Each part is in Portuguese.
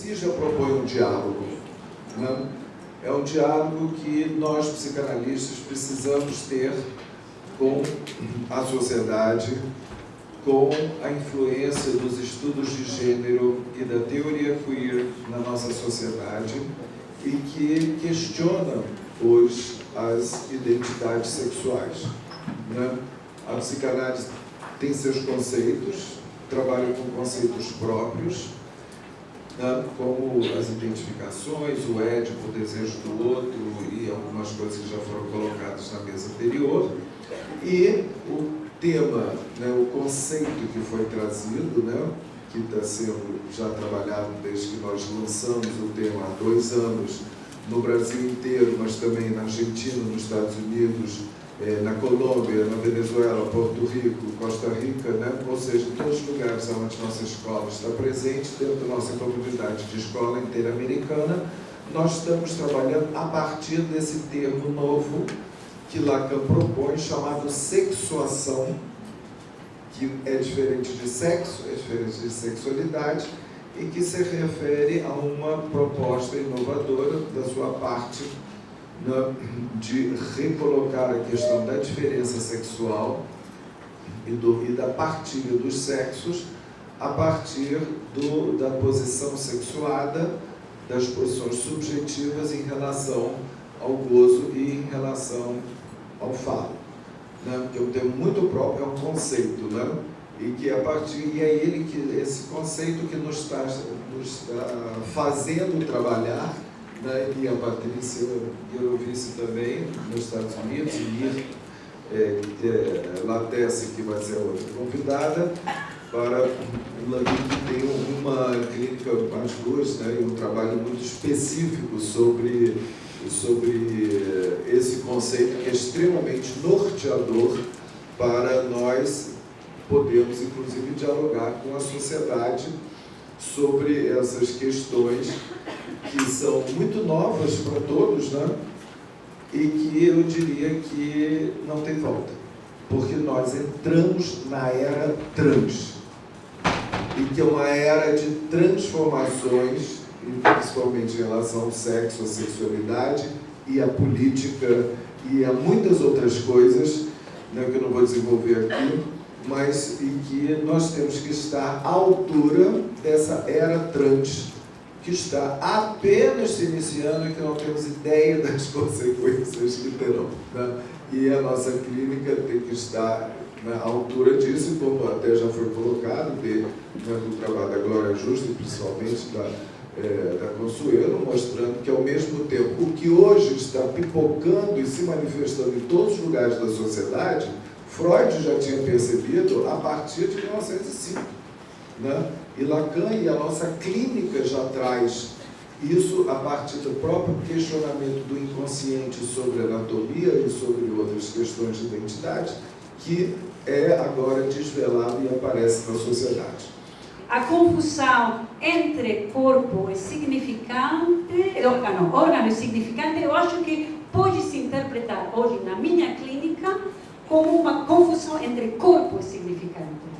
si já propõe um diálogo, né? É um diálogo que nós, psicanalistas, precisamos ter com a sociedade, com a influência dos estudos de gênero e da teoria queer na nossa sociedade e que questionam hoje as identidades sexuais, né? A psicanálise tem seus conceitos, trabalha com conceitos próprios, né? Como as identificações, o édipo, o desejo do outro e algumas coisas que já foram colocadas na mesa anterior. E o tema, né, o conceito que foi trazido, né, que está sendo já trabalhado desde que nós lançamos o tema há 2 anos no Brasil inteiro, mas também na Argentina, nos Estados Unidos, na Colômbia, na Venezuela, Porto Rico, Costa Rica, né? Ou seja, em todos os lugares onde nossa escola está presente, dentro da nossa comunidade de escola interamericana, nós estamos trabalhando a partir desse termo novo que Lacan propõe, chamado sexuação, que é diferente de sexo, é diferente de sexualidade, e que se refere a uma proposta inovadora da sua parte, né, de recolocar a questão da diferença sexual e da partilha dos sexos a partir da posição sexuada, das posições subjetivas em relação ao gozo e em relação ao falo, né? Que é um termo muito próprio, é um conceito, né? E que esse conceito que nos está fazendo trabalhar, né? E a Patrícia Gherovici também, nos Estados Unidos, e Latesse, que vai ser a outra convidada, para um Lacan que tem uma clínica, as duas, né? E um trabalho muito específico sobre esse conceito que é extremamente norteador para nós podermos, inclusive, dialogar com a sociedade sobre essas questões que são muito novas para todos, né? E que eu diria que não tem volta, porque nós entramos na era trans, e que é uma era de transformações, principalmente em relação ao sexo, à sexualidade e à política e a muitas outras coisas, né, que eu não vou desenvolver aqui, mas em que nós temos que estar à altura dessa era trans, que está apenas se iniciando e que não temos ideia das consequências que terão, né? E a nossa clínica tem que estar à altura disso, como até já foi colocado, do trabalho da Glória Justa e principalmente da Consuelo, mostrando que, ao mesmo tempo, o que hoje está pipocando e se manifestando em todos os lugares da sociedade, Freud já tinha percebido a partir de 1905, né? E Lacan e a nossa clínica já traz isso a partir do próprio questionamento do inconsciente sobre anatomia e sobre outras questões de identidade, que é agora desvelado e aparece na sociedade. A confusão entre corpo e significante, órgano e significante, eu acho que pode se interpretar hoje na minha clínica como uma confusão entre corpo e significante.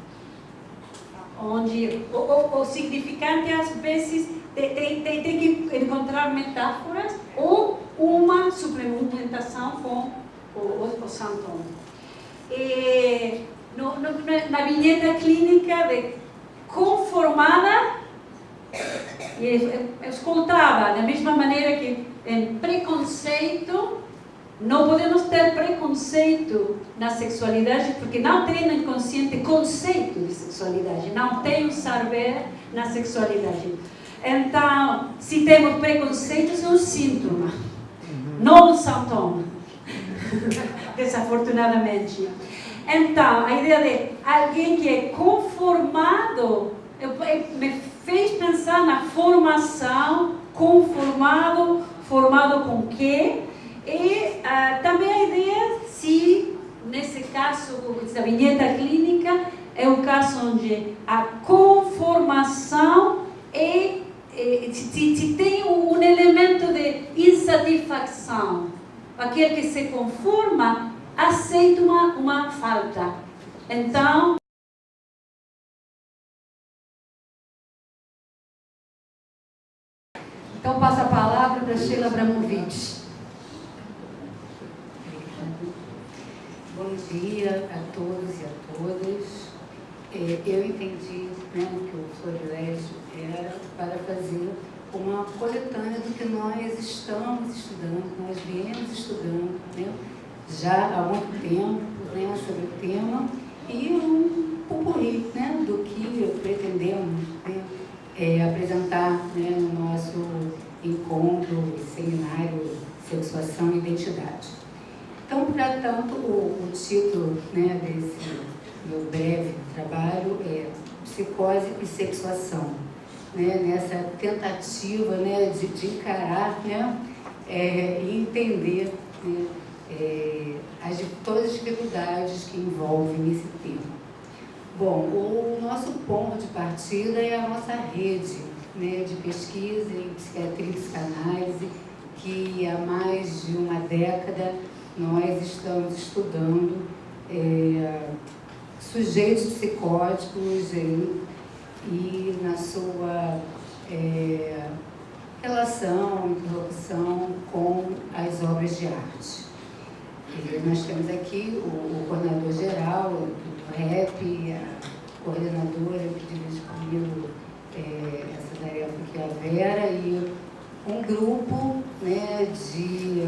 Onde o significante, às vezes, tem que encontrar metáforas ou uma suplementação com o sintoma. Na vinheta clínica de conformada, eu escutava da mesma maneira que em preconceito, não podemos ter preconceito na sexualidade, porque não tem no inconsciente conceito de sexualidade, não tem um saber na sexualidade. Então, se temos preconceitos, é um síntoma, não um sintoma, desafortunadamente. Então, a ideia de alguém que é conformado me fez pensar na formação, conformado, formado com quê? E também a ideia, se nesse caso da vinheta clínica, é um caso onde a conformação se tem um elemento de insatisfação. Aquele que se conforma aceita uma falta. Então, Abramovich. Bom dia a todos e a todas. Eu entendi, né, que o Florilégio era para fazer uma coletânea do que nós estamos estudando, nós viemos estudando, né, já há muito tempo, né, sobre o tema, e um popurrí, né, do que pretendemos, né, apresentar, né, no nosso encontro, seminário Sexuação e Identidade. Então, para tanto, o título, né, desse meu breve trabalho é Psicose e Sexuação, né, nessa tentativa, né, de encarar, né, e entender, né, todas as dificuldades que envolvem esse tema. Bom, o nosso ponto de partida é a nossa rede, né, de pesquisa em psiquiatria e psicanálise, que há mais de uma década nós estamos estudando sujeitos psicóticos e na sua relação, interlocução com as obras de arte. Nós temos aqui o coordenador geral do REP, a coordenadora que dirige comigo essa tarefa, que é a Vera, e um grupo, né, de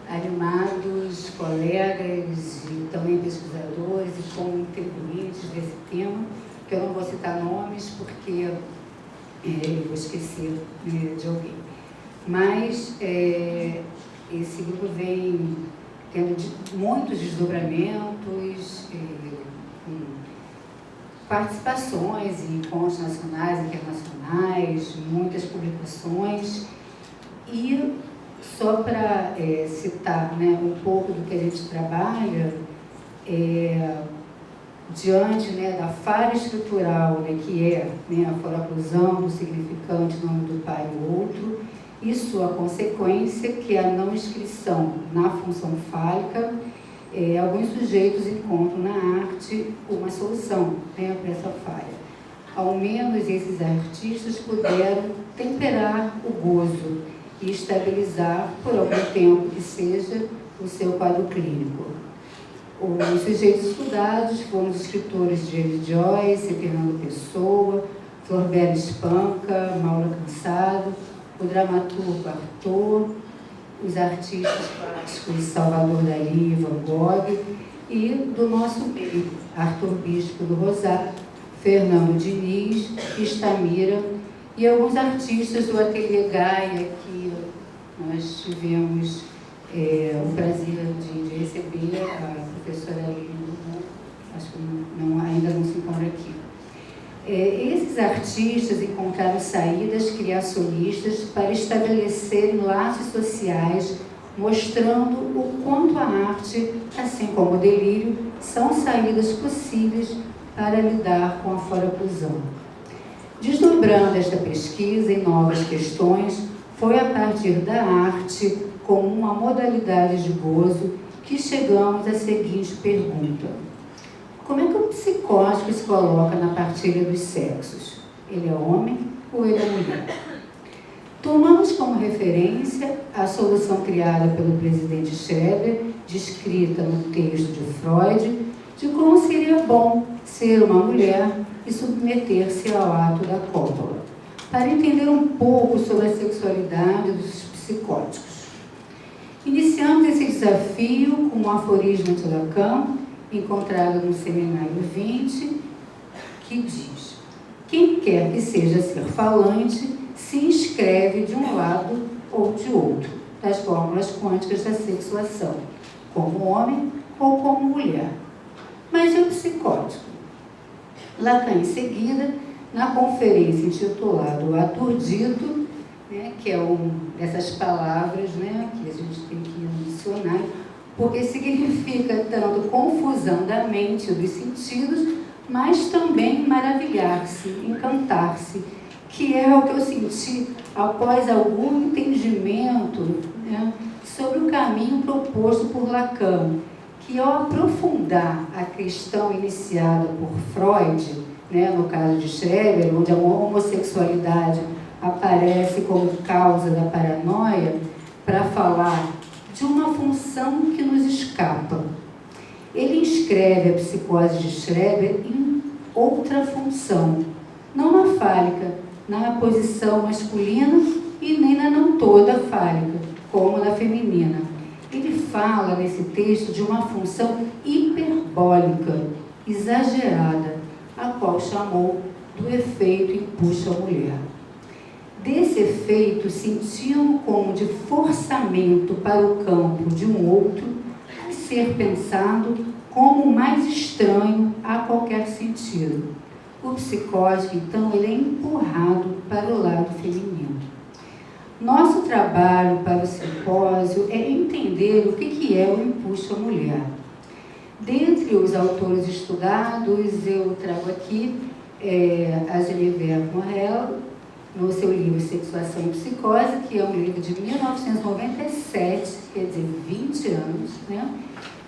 animados colegas e também pesquisadores e contribuintes desse tema, que eu não vou citar nomes porque eu vou esquecer de alguém. Mas esse grupo vem tendo muitos desdobramentos, participações em encontros nacionais e internacionais, muitas publicações. E só para citar, né, um pouco do que a gente trabalha, diante, né, da falha estrutural, né, que é, né, a foraclusão do significante nome do pai e outro, e sua consequência, que é a não inscrição na função fálica, alguns sujeitos encontram na arte uma solução, né, para essa falha. Ao menos esses artistas puderam temperar o gozo e estabilizar, por algum tempo que seja, o seu quadro clínico. Os sujeitos estudados foram os escritores James Joyce, Fernando Pessoa, Florbela Espanca, Maura Cansado, o dramaturgo Arthur, os artistas plásticos Salvador Dalí e Van Gogh, e do nosso meio, Arthur Bispo do Rosário, Fernando Diniz, Estamira, e alguns artistas do Ateliê Gaia, que nós tivemos o prazer de receber, a professora Lino, acho que ainda não se encontra aqui. Esses artistas encontraram saídas criacionistas para estabelecerem laços sociais, mostrando o quanto a arte, assim como o delírio, são saídas possíveis para lidar com a foraclusão. Desdobrando esta pesquisa em novas questões, foi a partir da arte, como uma modalidade de gozo, que chegamos à seguinte pergunta: como é que o psicótico se coloca na partilha dos sexos? Ele é homem ou ele é mulher? Tomamos como referência a solução criada pelo presidente Schreber, descrita no texto de Freud, de como seria bom ser uma mulher e submeter-se ao ato da cópula, para entender um pouco sobre a sexualidade dos psicóticos. Iniciamos esse desafio com um aforismo de Lacan, encontrado no Seminário 20, que diz: quem quer que seja ser falante se inscreve de um lado ou de outro das fórmulas quânticas da sexuação, como homem ou como mulher. Mas e o psicótico? Lacan, em seguida, na conferência intitulada O Ator Dito, né, que é dessas palavras, né, que a gente tem que ir no dicionário, porque significa tanto confusão da mente e dos sentidos, mas também maravilhar-se, encantar-se, que é o que eu senti após algum entendimento, né, sobre o caminho proposto por Lacan, que ao aprofundar a questão iniciada por Freud, né, no caso de Schreber, onde a homossexualidade aparece como causa da paranoia, para falar de uma função que nos escapa. Ele inscreve a psicose de Schreber em outra função, não na fálica, na posição masculina e nem na não toda fálica, como na feminina. Ele fala nesse texto de uma função hiperbólica, exagerada, a qual chamou do efeito empuxa a mulher. Desse efeito, sentiam como de forçamento para o campo de um outro, a ser pensado como mais estranho a qualquer sentido. O psicótico, então, ele é empurrado para o lado feminino. Nosso trabalho para o simpósio é entender o que é o empuxo à mulher. Dentre os autores estudados, eu trago aqui a Geneviève Morel, no seu livro Sexuação e Psicose, que é um livro de 1997, quer dizer, 20 anos, né?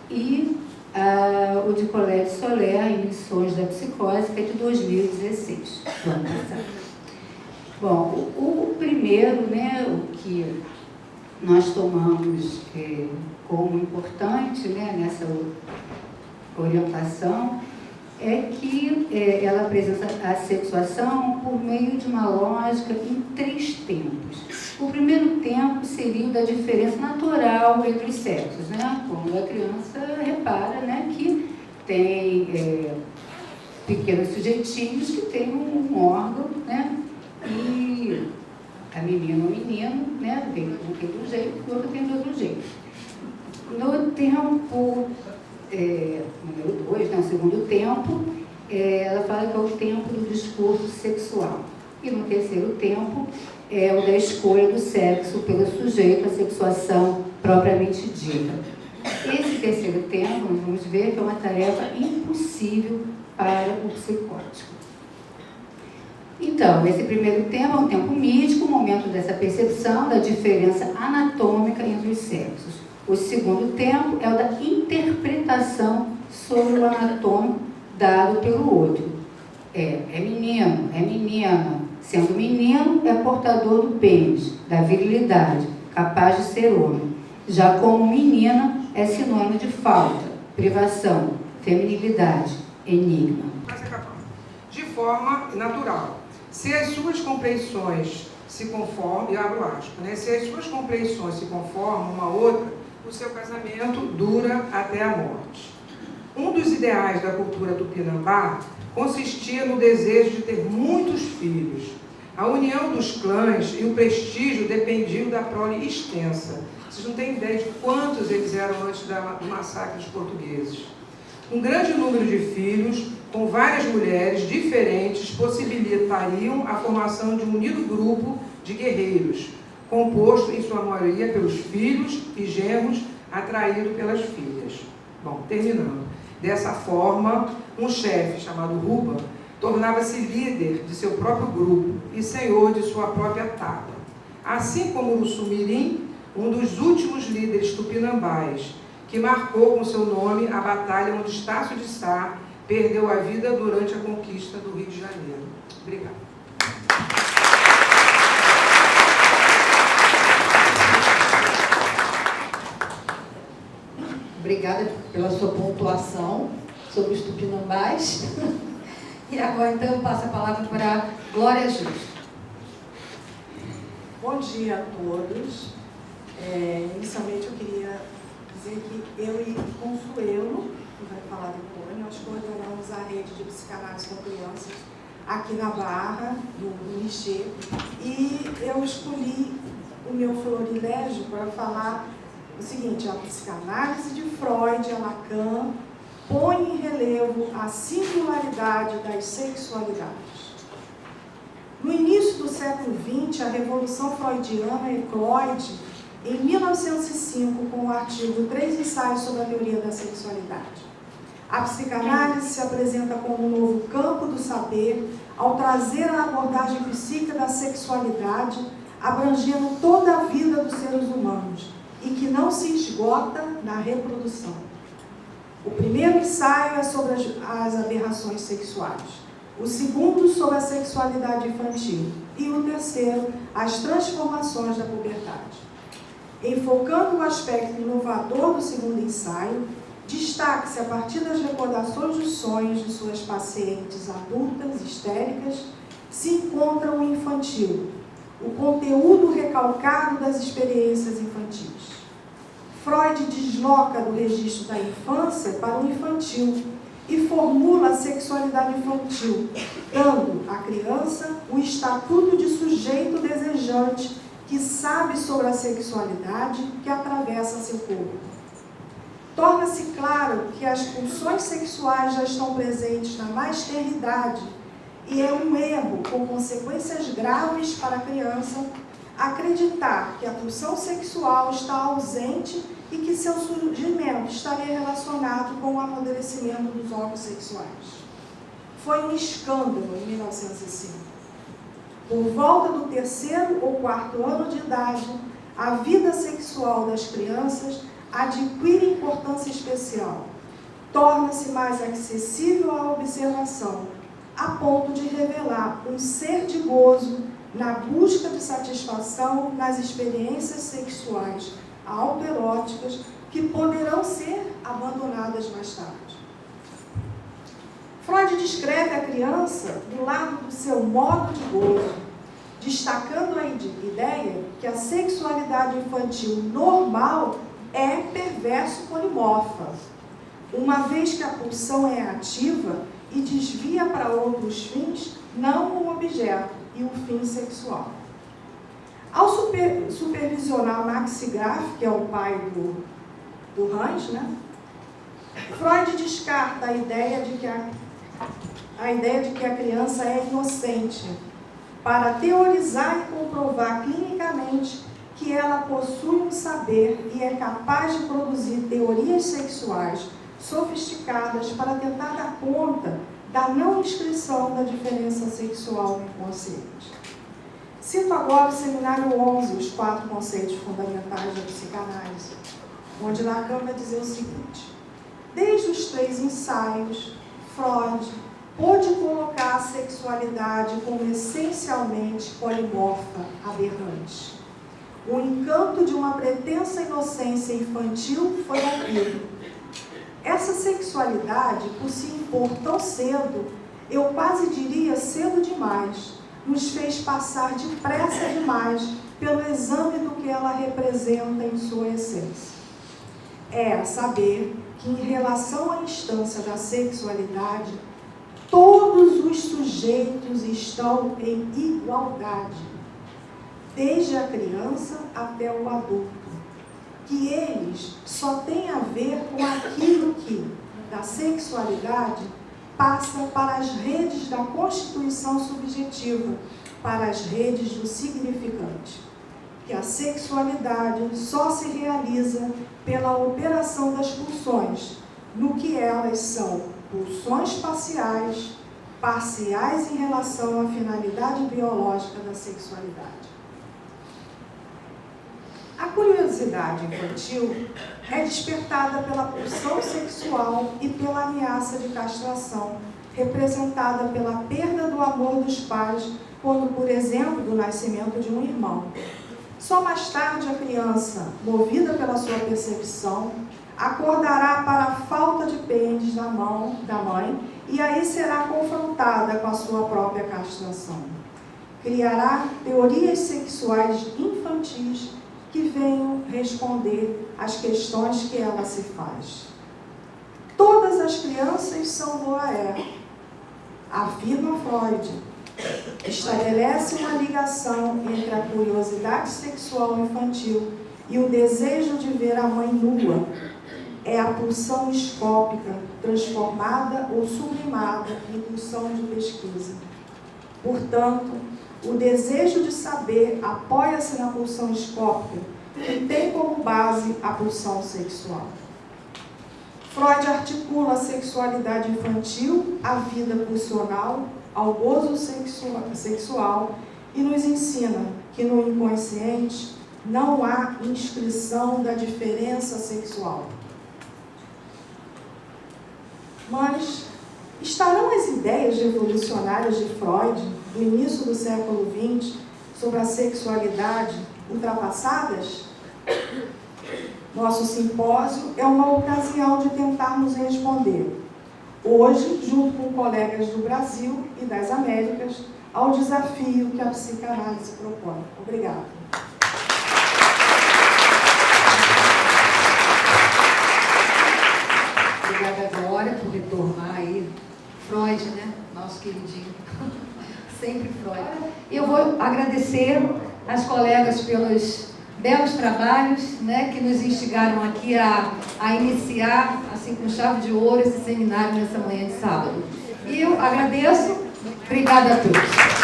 E o de Colette Soler, Em Missões da Psicose, que é de 2016, do ano passado. Bom, o primeiro, né, o que nós tomamos como importante, né, nessa orientação, é que ela apresenta a sexuação por meio de uma lógica em 3 tempos. O primeiro tempo seria o da diferença natural entre os sexos, né? Quando a criança repara, né, que tem pequenos sujeitinhos que têm um órgão, né? E a menina ou menino, né, um tem de um jeito, o outro tem de outro jeito. No tempo número 2, né, o segundo tempo, ela fala que é o tempo do discurso sexual. E no terceiro tempo é o da escolha do sexo pelo sujeito, a sexuação propriamente dita. Esse terceiro tempo, nós vamos ver que é uma tarefa impossível para o psicótico. Então, esse primeiro tempo é um tempo mítico, o momento dessa percepção da diferença anatômica entre os sexos. O segundo tempo é o da interpretação sobre o anatômico dado pelo outro. É menino, é menina. Sendo menino, é portador do pênis, da virilidade, capaz de ser homem. Já como menina, é sinônimo de falta, privação, feminilidade, enigma. De forma natural. Se as suas compreensões se conformam, e abro aspas, né? Se as suas compreensões se conformam uma a outra, o seu casamento dura até a morte. Um dos ideais da cultura tupinambá consistia no desejo de ter muitos filhos. A união dos clãs e o prestígio dependiam da prole extensa. Vocês não têm ideia de quantos eles eram antes do massacre dos portugueses. Um grande número de filhos, com várias mulheres diferentes, possibilitariam a formação de um unido grupo de guerreiros, composto, em sua maioria, pelos filhos e genros atraídos pelas filhas. Bom, terminando. Dessa forma, um chefe chamado Ruba tornava-se líder de seu próprio grupo e senhor de sua própria taba. Assim como o Sumirim, um dos últimos líderes tupinambás, que marcou com seu nome a batalha onde Estácio de Sá perdeu a vida durante a conquista do Rio de Janeiro. Obrigada. Obrigada pela sua pontuação sobre os tupinambás. E agora, então, eu passo a palavra para Glória Justo. Bom dia a todos. Inicialmente, eu queria dizer que eu e Consuelo, que vai falar depois, nós coordenamos a rede de psicanálise com crianças aqui na Barra, do Michê, e eu escolhi o meu florilégio para falar o seguinte: a psicanálise de Freud e Lacan põe em relevo a singularidade das sexualidades. No início do século XX, a Revolução Freudiana eclode em 1905 com o artigo 3 ensaios sobre a teoria da sexualidade. A psicanálise se apresenta como um novo campo do saber ao trazer a abordagem psíquica da sexualidade, abrangendo toda a vida dos seres humanos, e que não se esgota na reprodução. O primeiro ensaio é sobre as aberrações sexuais, o segundo sobre a sexualidade infantil e o terceiro, as transformações da puberdade. Enfocando o aspecto inovador do segundo ensaio, destaque-se a partir das recordações dos sonhos de suas pacientes adultas histéricas, se encontra o infantil, o conteúdo recalcado das experiências infantis. Freud desloca do registro da infância para o infantil e formula a sexualidade infantil, dando à criança o estatuto de sujeito desejante que sabe sobre a sexualidade que atravessa seu corpo. Torna-se claro que as pulsões sexuais já estão presentes na mais tenra idade e é um erro com consequências graves para a criança acreditar que a pulsão sexual está ausente e que seu surgimento estaria relacionado com o amadurecimento dos órgãos sexuais. Foi um escândalo em 1905. Por volta do 3º ou 4º ano de idade, a vida sexual das crianças adquire importância especial, torna-se mais acessível à observação, a ponto de revelar um ser de gozo na busca de satisfação nas experiências sexuais autoeróticas que poderão ser abandonadas mais tarde. Freud descreve a criança do lado do seu modo de gozo, destacando a ideia que a sexualidade infantil normal é perverso polimorfa, uma vez que a pulsão é ativa e desvia para outros fins, não o objeto e o fim sexual. Ao supervisionar Max Graf, que é o pai do Hans, Freud descarta a ideia de que a criança é inocente, para teorizar e comprovar clinicamente que ela possui um saber e é capaz de produzir teorias sexuais sofisticadas para tentar dar conta da não inscrição da diferença sexual no inconsciente. Cito agora o seminário 11, os 4 conceitos fundamentais da psicanálise, onde Lacan vai dizer o seguinte: desde os 3 ensaios, Freud pôde colocar a sexualidade como essencialmente polimorfa, aberrante. O encanto de uma pretensa inocência infantil foi rompido. Essa sexualidade, por se impor tão cedo, eu quase diria cedo demais, nos fez passar depressa demais pelo exame do que ela representa em sua essência. É a saber que, em relação à instância da sexualidade, todos os sujeitos estão em igualdade, desde a criança até o adulto, que eles só têm a ver com aquilo que, da sexualidade, passa para as redes da constituição subjetiva, para as redes do significante. Que a sexualidade só se realiza pela operação das pulsões, no que elas são pulsões parciais em relação à finalidade biológica da sexualidade. A curiosidade infantil é despertada pela pulsão sexual e pela ameaça de castração, representada pela perda do amor dos pais, quando, por exemplo, do nascimento de um irmão. Só mais tarde a criança, movida pela sua percepção, acordará para a falta de pênis da mãe e aí será confrontada com a sua própria castração. Criará teorias sexuais infantis que venham responder às questões que ela se faz. Todas as crianças são voyeur, afirma Freud. Estabelece uma ligação entre a curiosidade sexual infantil e o desejo de ver a mãe nua. É a pulsão escópica transformada ou sublimada em pulsão de pesquisa. Portanto, o desejo de saber apoia-se na pulsão escópica, que tem como base a pulsão sexual. Freud articula a sexualidade infantil à vida pulsional, ao gozo sexual e nos ensina que no inconsciente não há inscrição da diferença sexual. Mas estarão as ideias revolucionárias de Freud, do início do século XX, sobre a sexualidade, ultrapassadas? Nosso simpósio é uma ocasião de tentarmos responder, hoje, junto com colegas do Brasil e das Américas, ao desafio que a psicanálise propõe. Obrigada. Obrigada, Glória, por retornar aí. Freud, né? Nosso queridinho. Sempre Freud. E eu vou agradecer às colegas pelos belos trabalhos, né, que nos instigaram aqui a iniciar, assim, com chave de ouro, esse seminário nessa manhã de sábado. E eu agradeço. Obrigada a todos.